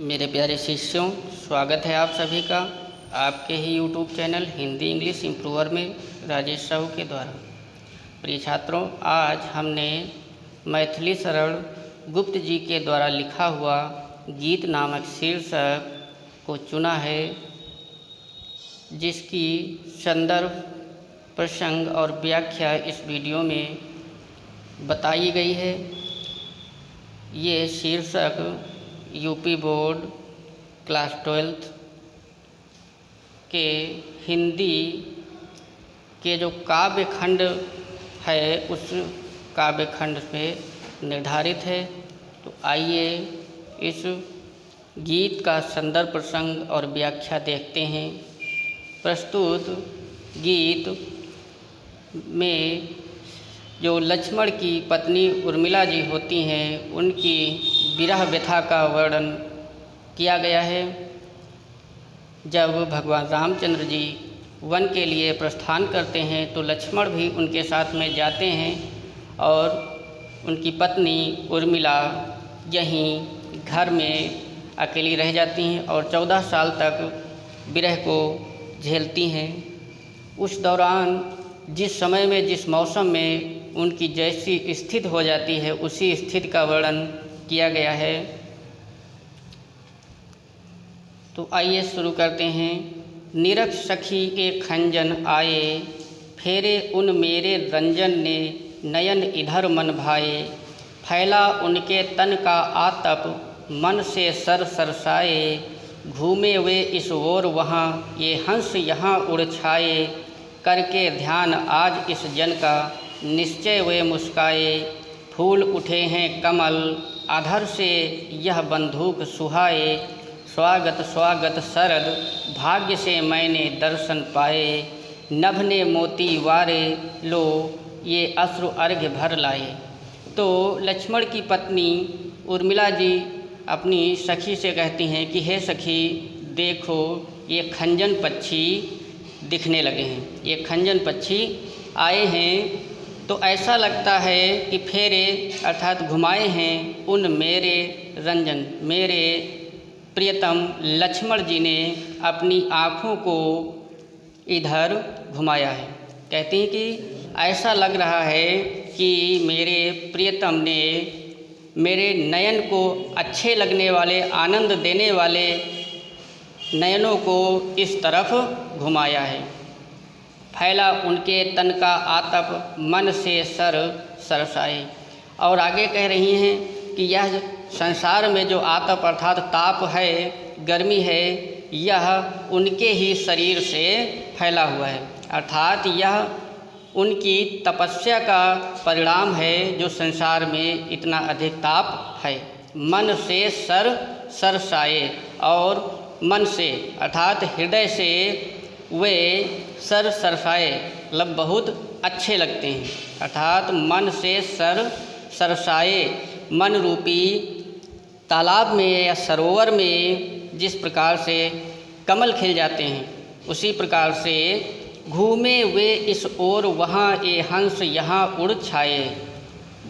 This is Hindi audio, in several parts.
मेरे प्यारे शिष्यों, स्वागत है आप सभी का आपके ही YouTube channel Hindi English improver में राजेश साहू के द्वारा। प्रिय छात्रों, आज हमने मैथिली सरल गुप्त जी के द्वारा लिखा हुआ गीत नामक शीर्षक को चुना है, जिसकी संदर्भ, प्रसंग और व्याख्या इस वीडियो में बताई गई है। ये शीर्षक यूपी बोर्ड क्लास 12 के हिंदी के जो काव्य खंड है उस काव्य खंड पे निर्धारित है। तो आइए इस गीत का संदर्भ, प्रसंग और व्याख्या देखते हैं। प्रस्तुत गीत में जो लक्ष्मण की पत्नी उर्मिला जी होती हैं, उनकी विरह व्यथा का वर्णन किया गया है। जब भगवान रामचंद्र जी वन के लिए प्रस्थान करते हैं तो लक्ष्मण भी उनके साथ में जाते हैं और उनकी पत्नी उर्मिला यहीं घर में अकेली रह जाती हैं और 14 साल तक विरह को झेलती हैं। उस दौरान जिस समय में, जिस मौसम में उनकी जैसी स्थिति हो जाती है, उसी स्थिति का वर्णन किया गया है। तो आइए शुरू करते हैं। निरख सखी के खंजन आए, फेरे उन मेरे रंजन ने, नयन इधर मन भाए, फैला उनके तन का आतप, मन से सर सरसाए, घूमे वे इस ओर वहाँ, ये हंस यहाँ उड़ छाए, करके ध्यान आज इस जन का, निश्चय वे मुस्काए, फूल उठे हैं कमल, अधर से यह बंदूक सुहाए, स्वागत स्वागत शरद, भाग्य से मैंने दर्शन पाए, नभ ने मोती वारे, लो ये अश्रु अर्घ्य भर लाए। तो लक्ष्मण की पत्नी उर्मिला जी अपनी सखी से कहती हैं कि हे सखी, देखो ये खंजन पक्षी दिखने लगे हैं, ये खंजन पक्षी आए हैं, तो ऐसा लगता है कि फेरे अर्थात घुमाए हैं उन मेरे रंजन, मेरे प्रियतम लक्ष्मण जी ने अपनी आँखों को इधर घुमाया है। कहती हैं कि ऐसा लग रहा है कि मेरे प्रियतम ने मेरे नयन को अच्छे लगने वाले, आनंद देने वाले नयनों को इस तरफ घुमाया है। फैला उनके तन का आतप, मन से सर सरसाए। और आगे कह रही हैं कि यह संसार में जो आतप अर्थात ताप है, गर्मी है, यह उनके ही शरीर से फैला हुआ है, अर्थात यह उनकी तपस्या का परिणाम है जो संसार में इतना अधिक ताप है। मन से सर सरसाए, और मन से अर्थात हृदय से वे सर सरसाए मतलब बहुत अच्छे लगते हैं, अर्थात मन से सर सरसाए। मन रूपी तालाब में या सरोवर में जिस प्रकार से कमल खिल जाते हैं, उसी प्रकार से घूमे वे इस ओर वहाँ, ये हंस यहाँ उड़ छाए।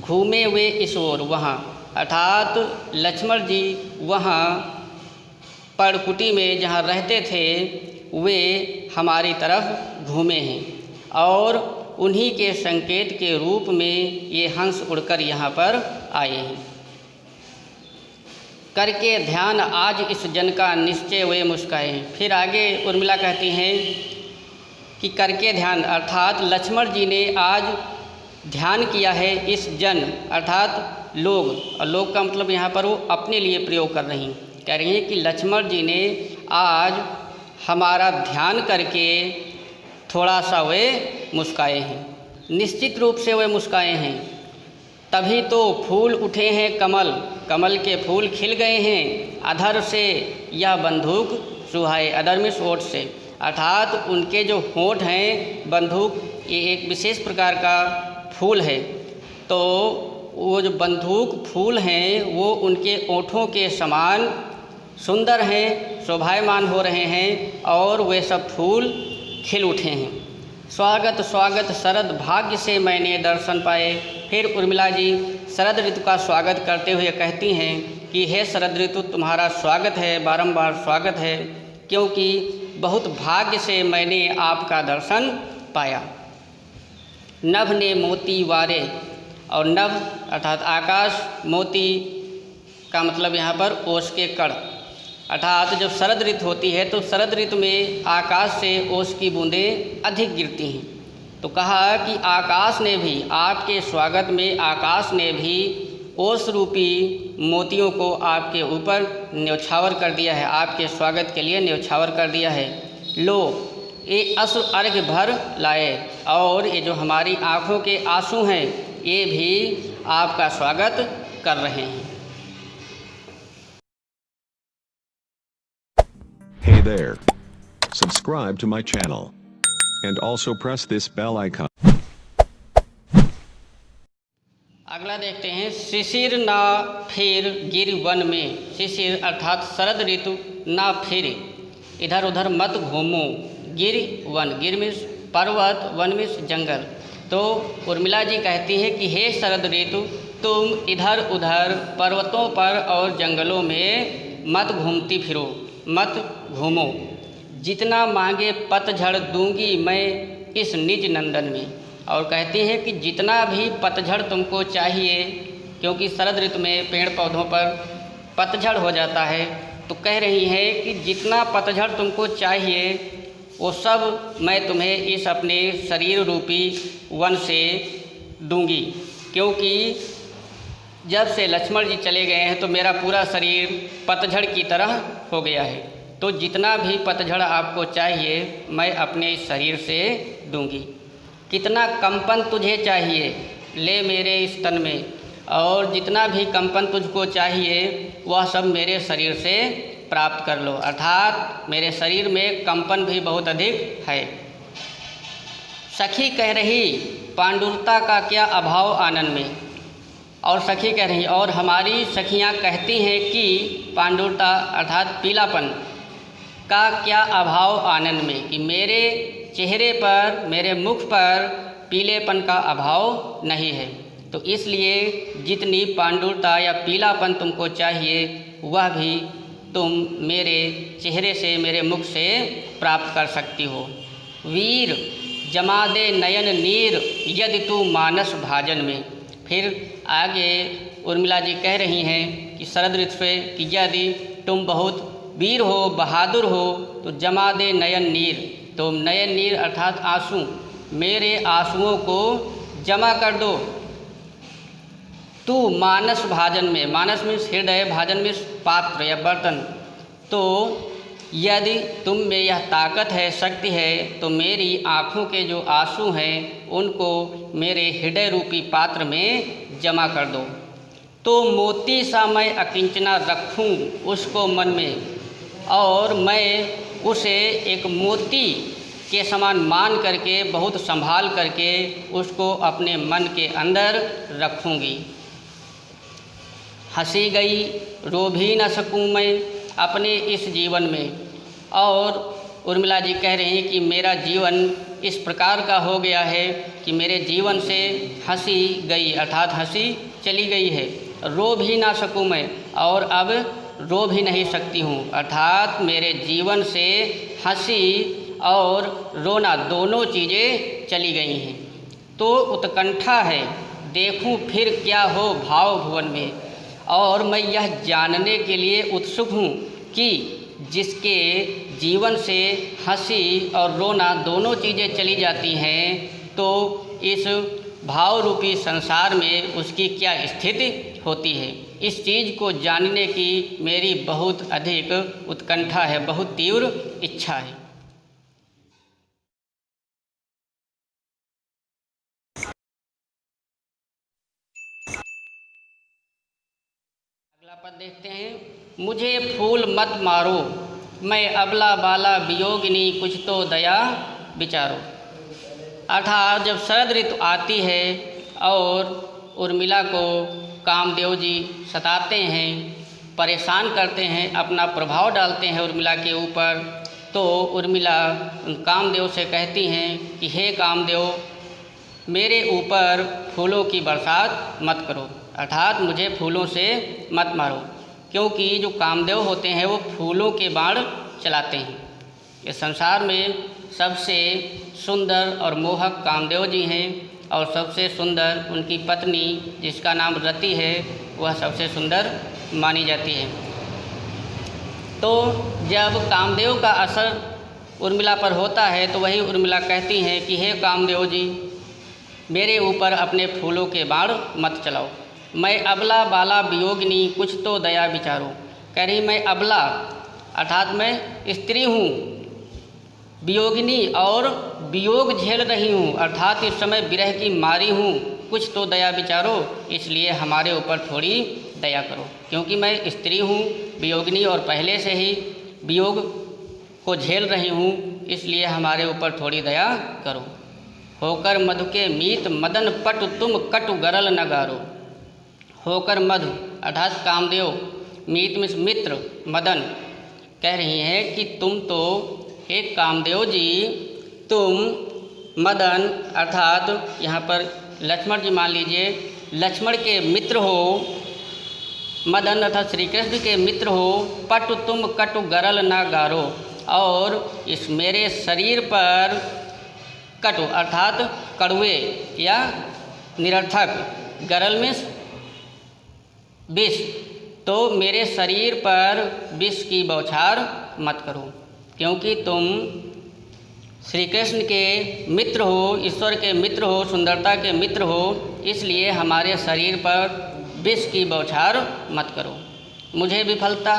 घूमे वे इस ओर वहाँ, अर्थात लक्ष्मण जी वहाँ पर्णकुटी में जहाँ रहते थे वे हमारी तरफ घूमे हैं और उन्हीं के संकेत के रूप में ये हंस उड़कर यहाँ पर आए हैं। करके ध्यान आज इस जन का, निश्चय वे मुस्काए हैं। फिर आगे उर्मिला कहती हैं कि करके ध्यान अर्थात लक्ष्मण जी ने आज ध्यान किया है इस जन अर्थात लोग, और लोग का मतलब यहाँ पर वो अपने लिए प्रयोग कर रही हैं। कह रही हैं कि लक्ष्मण जी ने आज हमारा ध्यान करके थोड़ा सा वे मुस्काए हैं, निश्चित रूप से वे मुस्काए हैं। तभी तो फूल उठे हैं कमल, कमल के फूल खिल गए हैं, अधर से यह बंदूक सुहाए, अधर में होठ से, अर्थात उनके जो होठ हैं, बंदूक ये एक विशेष प्रकार का फूल है, तो वो जो बंदूक फूल हैं वो उनके ओठों के समान सुंदर हैं, शोभायमान हो रहे हैं और वे सब फूल खिल उठे हैं। स्वागत स्वागत शरद, भाग्य से मैंने दर्शन पाए। फिर उर्मिला जी शरद ऋतु का स्वागत करते हुए कहती हैं कि हे शरद ऋतु तुम्हारा स्वागत है, बारंबार स्वागत है, क्योंकि बहुत भाग्य से मैंने आपका दर्शन पाया। नभ ने मोती वारे, और नभ अर्थात आकाश, मोती का मतलब यहाँ पर ओस के कण, अर्थात जब शरद ऋतु होती है तो शरद ऋतु में आकाश से ओस की बूंदें अधिक गिरती हैं। तो कहा कि आकाश ने भी, आपके स्वागत में आकाश ने भी ओस रूपी मोतियों को आपके ऊपर न्यौछावर कर दिया है, आपके स्वागत के लिए न्यौछावर कर दिया है। लो ये अश्रु अर्घ्य भर लाए, और ये जो हमारी आँखों के आंसू हैं ये भी आपका स्वागत कर रहे हैं। Hey there. Subscribe to my channel. And also press this bell icon. अगला देखते हैं, शिशिर ना फिर गिर वन में। शिशिर अर्थात शरद ऋतु, ना फिर इधर उधर मत घूमो। गिर वन, गिर मीन्स पर्वत, वन मीन्स जंगल। तो उर्मिला जी कहती हैं कि हे शरद ऋतु, तुम इधर उधर पर्वतों पर और जंगलों में मत घूमती फिरो, मत घूमो। जितना मांगे पतझड़ दूंगी मैं इस निज नंदन में। और कहती हैं कि जितना भी पतझड़ तुमको चाहिए, क्योंकि शरद ऋतु में पेड़ पौधों पर पतझड़ हो जाता है, तो कह रही हैं कि जितना पतझड़ तुमको चाहिए वो सब मैं तुम्हें इस अपने शरीर रूपी वन से दूंगी। क्योंकि जब से लक्ष्मण जी चले गए हैं तो मेरा पूरा शरीर पतझड़ की तरह हो गया है, तो जितना भी पतझड़ आपको चाहिए मैं अपने इस शरीर से दूंगी। कितना कंपन तुझे चाहिए ले मेरे इस तन में, और जितना भी कंपन तुझको चाहिए वह सब मेरे शरीर से प्राप्त कर लो। अर्थात मेरे शरीर में कंपन भी बहुत अधिक है। सखी कह रही पांडुरता का क्या अभाव आनंद में। और सखी कह रही, और हमारी सखियां कहती हैं कि पांडुरता अर्थात पीलापन का क्या अभाव आनंद में, कि मेरे चेहरे पर, मेरे मुख पर पीलेपन का अभाव नहीं है। तो इसलिए जितनी पांडुरता या पीलापन तुमको चाहिए वह भी तुम मेरे चेहरे से, मेरे मुख से प्राप्त कर सकती हो। वीर जमा दे नयन नीर यदि तू मानस भाजन में। फिर आगे उर्मिला जी कह रही हैं कि शरद ऋतु से कि यदि तुम बहुत वीर हो, बहादुर हो, तो जमा दे नयन नीर, तो नयन नीर अर्थात आंसू, मेरे आंसुओं को जमा कर दो। तू मानस भाजन में, मानस मीन्स हृदय, भाजन मीन्स पात्र या बर्तन। तो यदि तुम में यह ताकत है, शक्ति है, तो मेरी आँखों के जो आंसू हैं उनको मेरे हृदय रूपी पात्र में जमा कर दो। तो मोती सा मैं अकिंचना रखूं उसको मन में, और मैं उसे एक मोती के समान मान करके, बहुत संभाल करके उसको अपने मन के अंदर रखूंगी। हंसी गई रो भी न सकूं मैं अपने इस जीवन में। और उर्मिला जी कह रही हैं कि मेरा जीवन इस प्रकार का हो गया है कि मेरे जीवन से हंसी गई, अर्थात हंसी चली गई है। रो भी ना सकूं मैं, और अब रो भी नहीं सकती हूँ, अर्थात मेरे जीवन से हंसी और रोना दोनों चीज़ें चली गई हैं। तो उत्कंठा है देखूं फिर क्या हो भाव भुवन में, और मैं यह जानने के लिए उत्सुक हूँ कि जिसके जीवन से हंसी और रोना दोनों चीज़ें चली जाती हैं, तो इस भाव रूपी संसार में उसकी क्या स्थिति होती है। इस चीज़ को जानने की मेरी बहुत अधिक उत्कंठा है, बहुत तीव्र इच्छा है। अगला पद देखते हैं। मुझे फूल मत मारो मैं अबला बाला वियोगिनी कुछ तो दया विचारो। अर्थात जब शरद ऋतु आती है और उर्मिला को कामदेव जी सताते हैं, परेशान करते हैं, अपना प्रभाव डालते हैं उर्मिला के ऊपर, तो उर्मिला कामदेव से कहती हैं कि हे कामदेव, मेरे ऊपर फूलों की बरसात मत करो, अर्थात मुझे फूलों से मत मारो। क्योंकि जो कामदेव होते हैं वो फूलों के बाण चलाते हैं। इस संसार में सबसे सुंदर और मोहक कामदेव जी हैं और सबसे सुंदर उनकी पत्नी जिसका नाम रति है वह सबसे सुंदर मानी जाती है। तो जब कामदेव का असर उर्मिला पर होता है तो वही उर्मिला कहती हैं कि हे कामदेव जी, मेरे ऊपर अपने फूलों के बाण मत चलाओ। मैं अबला बाला वियोगिनी, कुछ तो दया विचारो। कह रही मैं अबला अर्थात मैं स्त्री हूँ, वियोगिनी और वियोग झेल रही हूँ, अर्थात इस समय विरह की मारी हूँ। कुछ तो दया विचारो, इसलिए हमारे ऊपर थोड़ी दया करो, क्योंकि मैं स्त्री हूँ, वियोगिनी और पहले से ही वियोग को झेल रही हूँ, इसलिए हमारे ऊपर थोड़ी दया करो। होकर मधु के मीत मदन पटु, तुम कटु गरल न गारो। होकर मधु अर्थात कामदेव, मीत में मित्र, मदन कह रही हैं कि तुम तो हे कामदेव जी, तुम मदन अर्थात यहाँ पर लक्ष्मण जी मान लीजिए, लक्ष्मण के मित्र हो, मदन अर्थात श्री कृष्ण के मित्र हो। पटु तुम कटु गरल ना गारो, और इस मेरे शरीर पर कटु अर्थात कड़वे या निरर्थक, गरल में विष, तो मेरे शरीर पर विष की बौछार मत करो, क्योंकि तुम श्री कृष्ण के मित्र हो, ईश्वर के मित्र हो, सुंदरता के मित्र हो, इसलिए हमारे शरीर पर विष की बौछार मत करो। मुझे विकलता,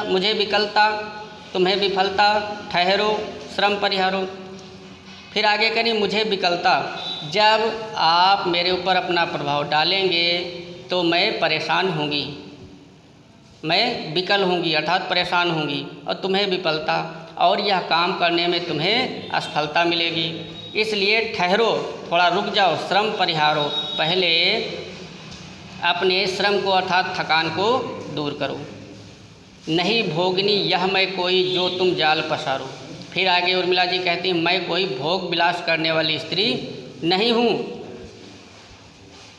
तुम्हें विफलता, ठहरो, श्रम परिहारो। फिर आगे करें मुझे विकलता, जब आप मेरे ऊपर अपना प्रभाव डालेंगे तो मैं परेशान होंगी, मैं विकल होंगी अर्थात परेशान होंगी, और तुम्हें विफलता, और यह काम करने में तुम्हें असफलता मिलेगी। इसलिए ठहरो, थोड़ा रुक जाओ, श्रम परिहारो, पहले अपने श्रम को अर्थात थकान को दूर करो। नहीं भोगनी यह मैं कोई, जो तुम जाल पसारो। फिर आगे उर्मिला जी कहती हैं मैं कोई भोग विलास करने वाली स्त्री नहीं हूँ,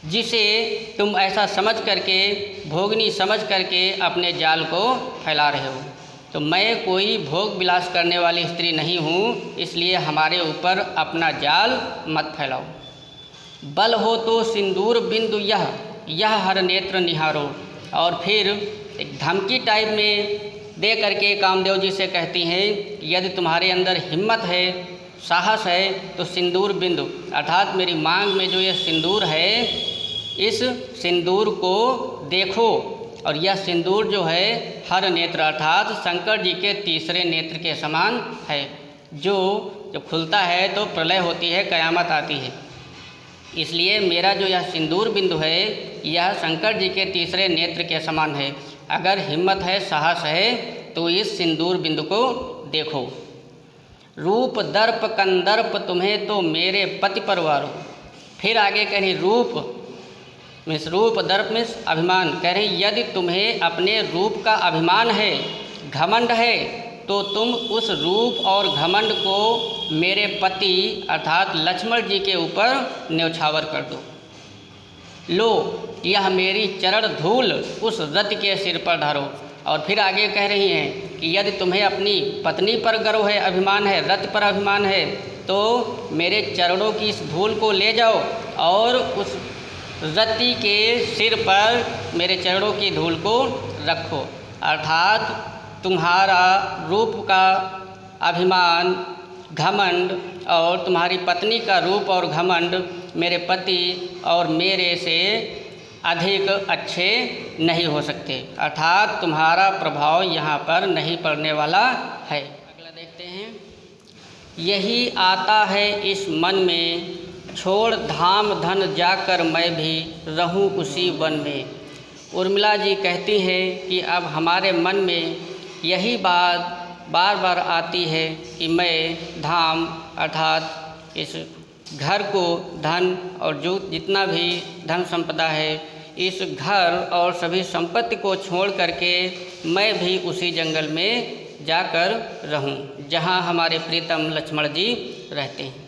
जिसे तुम ऐसा समझ करके, भोगनी समझ करके अपने जाल को फैला रहे हो। तो मैं कोई भोग विलास करने वाली स्त्री नहीं हूँ, इसलिए हमारे ऊपर अपना जाल मत फैलाओ। बल हो तो सिंदूर बिंदु यह हर नेत्र निहारो। और फिर एक धमकी टाइप में दे करके कामदेव जी से कहती हैं कि यदि तुम्हारे अंदर हिम्मत है, साहस है, तो सिंदूर बिंदु अर्थात मेरी मांग में जो ये सिंदूर है, इस सिंदूर को देखो। और यह सिंदूर जो है हर नेत्र अर्थात शंकर जी के तीसरे नेत्र के समान है, जो जब खुलता है तो प्रलय होती है, कयामत आती है। इसलिए मेरा जो यह सिंदूर बिंदु है यह शंकर जी के तीसरे नेत्र के समान है। अगर हिम्मत है, साहस है, तो इस सिंदूर बिंदु को देखो। रूप दर्प कंदर्प तुम्हें तो मेरे पति परवारो। फिर आगे कह रही रूप मीन्स रूप, दर्प मीन्स अभिमान। कह रही यदि तुम्हें अपने रूप का अभिमान है, घमंड है, तो तुम उस रूप और घमंड को मेरे पति अर्थात लक्ष्मण जी के ऊपर न्यौछावर कर दो। लो यह मेरी चरण धूल उस रति के सिर पर धरो। और फिर आगे कह रही हैं कि यदि तुम्हें अपनी पत्नी पर गर्व है, अभिमान है, रति पर अभिमान है, तो मेरे चरणों की इस धूल को ले जाओ और उस रति के सिर पर मेरे चरणों की धूल को रखो। अर्थात तुम्हारा रूप का अभिमान, घमंड और तुम्हारी पत्नी का रूप और घमंड मेरे पति और मेरे से अधिक अच्छे नहीं हो सकते, अर्थात तुम्हारा प्रभाव यहाँ पर नहीं पड़ने वाला है। अगला देखते हैं। यही आता है इस मन में, छोड़ धाम धन जाकर मैं भी रहूं उसी वन में। उर्मिला जी कहती हैं कि अब हमारे मन में यही बात बार बार आती है कि मैं धाम अर्थात इस घर को, धन और जो जितना भी धन संपदा है, इस घर और सभी संपत्ति को छोड़ करके मैं भी उसी जंगल में जाकर रहूं जहां हमारे प्रीतम लक्ष्मण जी रहते हैं।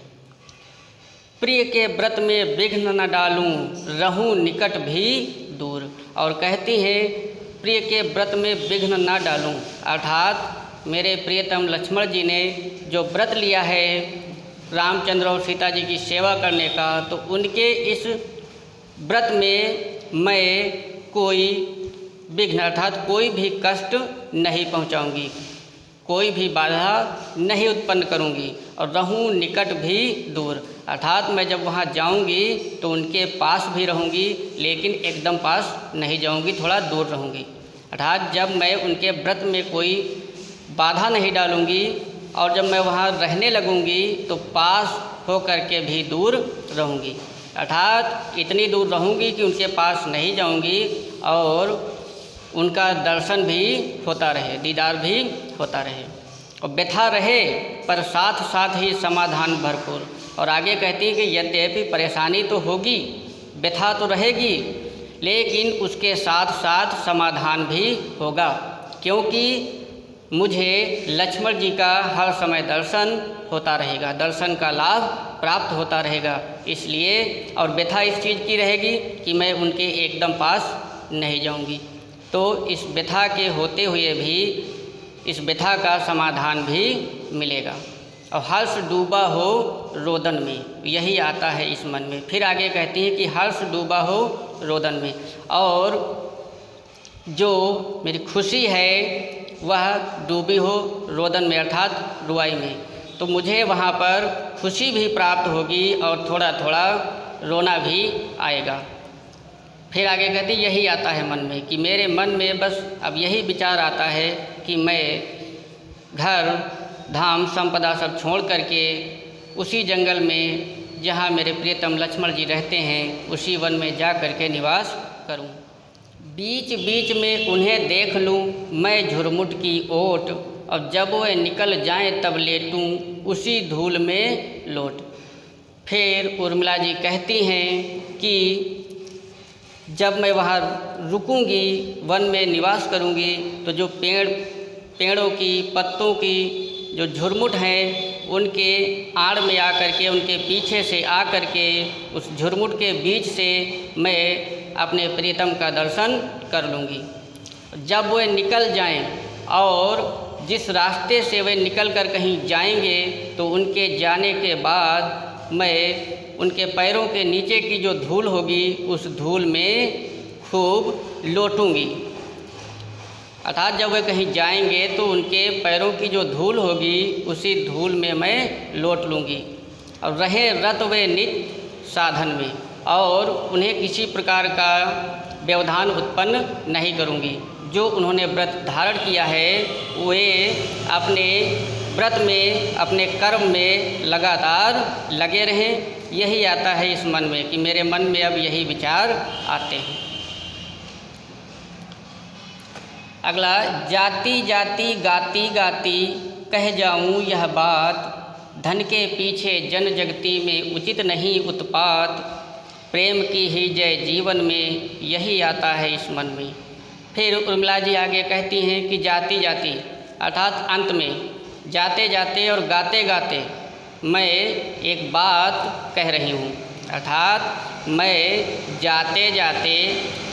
प्रिय के व्रत में विघ्न न डालूं, रहूं निकट भी दूर। और कहती हैं प्रिय के व्रत में विघ्न न डालूं। अर्थात मेरे प्रियतम लक्ष्मण जी ने जो व्रत लिया है रामचंद्र और सीता जी की सेवा करने का, तो उनके इस व्रत में मैं कोई विघ्न अर्थात कोई भी कष्ट नहीं पहुंचाऊंगी, कोई भी बाधा नहीं उत्पन्न करूंगी और रहूं निकट भी दूर। अर्थात मैं जब वहां जाऊंगी तो उनके पास भी रहूंगी, लेकिन एकदम पास नहीं जाऊंगी, थोड़ा दूर रहूंगी। अर्थात जब मैं उनके व्रत में कोई बाधा नहीं डालूंगी और जब मैं वहाँ रहने लगूंगी तो पास होकर के भी दूर रहूंगी। अर्थात इतनी दूर रहूंगी कि उनके पास नहीं जाऊंगी और उनका दर्शन भी होता रहे, दीदार भी होता रहे और व्यथा रहे पर साथ साथ ही समाधान भरपूर। और आगे कहती है कि यद्यपि परेशानी तो होगी, व्यथा तो रहेगी, लेकिन उसके साथ साथ समाधान भी होगा, क्योंकि मुझे लक्ष्मण जी का हर समय दर्शन होता रहेगा, दर्शन का लाभ प्राप्त होता रहेगा। इसलिए और व्यथा इस चीज़ की रहेगी कि मैं उनके एकदम पास नहीं जाऊंगी, तो इस व्यथा के होते हुए भी इस व्यथा का समाधान भी मिलेगा। और हर्ष डूबा हो रोदन में, यही आता है इस मन में। फिर आगे कहती है कि हर्ष डूबा हो रोदन में, और जो मेरी खुशी है वह डूबी हो रोदन में अर्थात रुआई में, तो मुझे वहाँ पर खुशी भी प्राप्त होगी और थोड़ा थोड़ा रोना भी आएगा। फिर आगे कहती यही आता है मन में कि मेरे मन में बस अब यही विचार आता है कि मैं घर धाम संपदा सब छोड़ करके उसी जंगल में जहाँ मेरे प्रियतम लक्ष्मण जी रहते हैं उसी वन में जा करके निवास करूं। बीच बीच में उन्हें देख लूं मैं झुरमुट की ओट, और जब वे निकल जाएं तब लेटूं उसी धूल में लोट। फिर उर्मिला जी कहती हैं कि जब मैं वहाँ रुकूंगी, वन में निवास करूंगी, तो जो पेड़ों की पत्तों की जो झुरमुट हैं उनके आड़ में आकर के, उनके पीछे से आकर के उस झुरमुट के बीच से मैं अपने प्रियतम का दर्शन कर लूँगी। जब वे निकल जाएं और जिस रास्ते से वे निकल कर कहीं जाएंगे तो उनके जाने के बाद मैं उनके पैरों के नीचे की जो धूल होगी उस धूल में खूब लोटूंगी। अर्थात जब वे कहीं जाएंगे तो उनके पैरों की जो धूल होगी उसी धूल में मैं लोट लूँगी। और रहे रत वे नित्य साधन में, और उन्हें किसी प्रकार का व्यवधान उत्पन्न नहीं करूँगी। जो उन्होंने व्रत धारण किया है वे अपने व्रत में, अपने कर्म में लगातार लगे रहें। यही आता है इस मन में कि मेरे मन में अब यही विचार आते हैं। अगला, जाती जाती गाती गाती कह जाऊं यह बात, धन के पीछे जन जगती में उचित नहीं उत्पात, प्रेम की ही जय जीवन में यही आता है इस मन में। फिर उर्मिला जी आगे कहती हैं कि जाती जाती अर्थात अंत में, जाते जाते और गाते गाते मैं एक बात कह रही हूँ। अर्थात मैं जाते जाते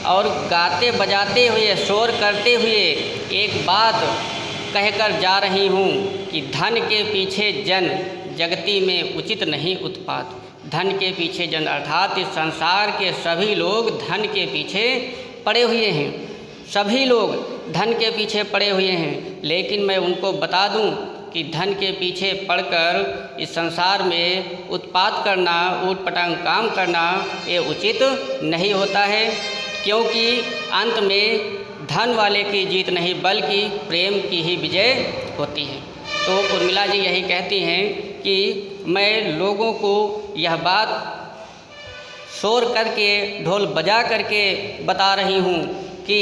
और गाते बजाते हुए, शोर करते हुए एक बात कहकर जा रही हूँ कि धन के पीछे जन जगती में उचित नहीं उत्पात। धन के पीछे जन अर्थात इस संसार के सभी लोग धन के पीछे पड़े हुए हैं, सभी लोग धन के पीछे पड़े हुए हैं। लेकिन मैं उनको बता दूं कि धन के पीछे पड़कर इस संसार में उत्पात करना, ऊटपटांग काम करना ये उचित नहीं होता है, क्योंकि अंत में धन वाले की जीत नहीं बल्कि प्रेम की ही विजय होती है। तो उर्मिला जी यही कहती हैं कि मैं लोगों को यह बात शोर करके, ढोल बजा करके बता रही हूँ कि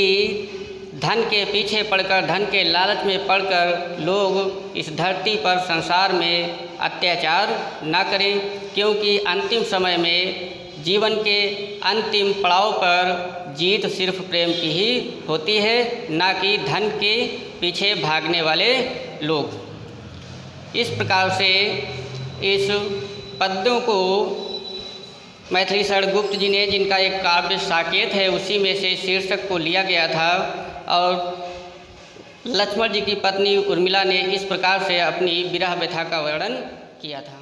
धन के पीछे पड़कर, धन के लालच में पड़कर लोग इस धरती पर, संसार में अत्याचार ना करें, क्योंकि अंतिम समय में, जीवन के अंतिम पड़ाव पर जीत सिर्फ प्रेम की ही होती है, ना कि धन के पीछे भागने वाले लोग। इस प्रकार से इस पद्यों को मैथिली शरण गुप्त जी ने, जिनका एक काव्य साकेत है, उसी में से शीर्षक को लिया गया था और लक्ष्मण जी की पत्नी उर्मिला ने इस प्रकार से अपनी विरह व्यथा का वर्णन किया था।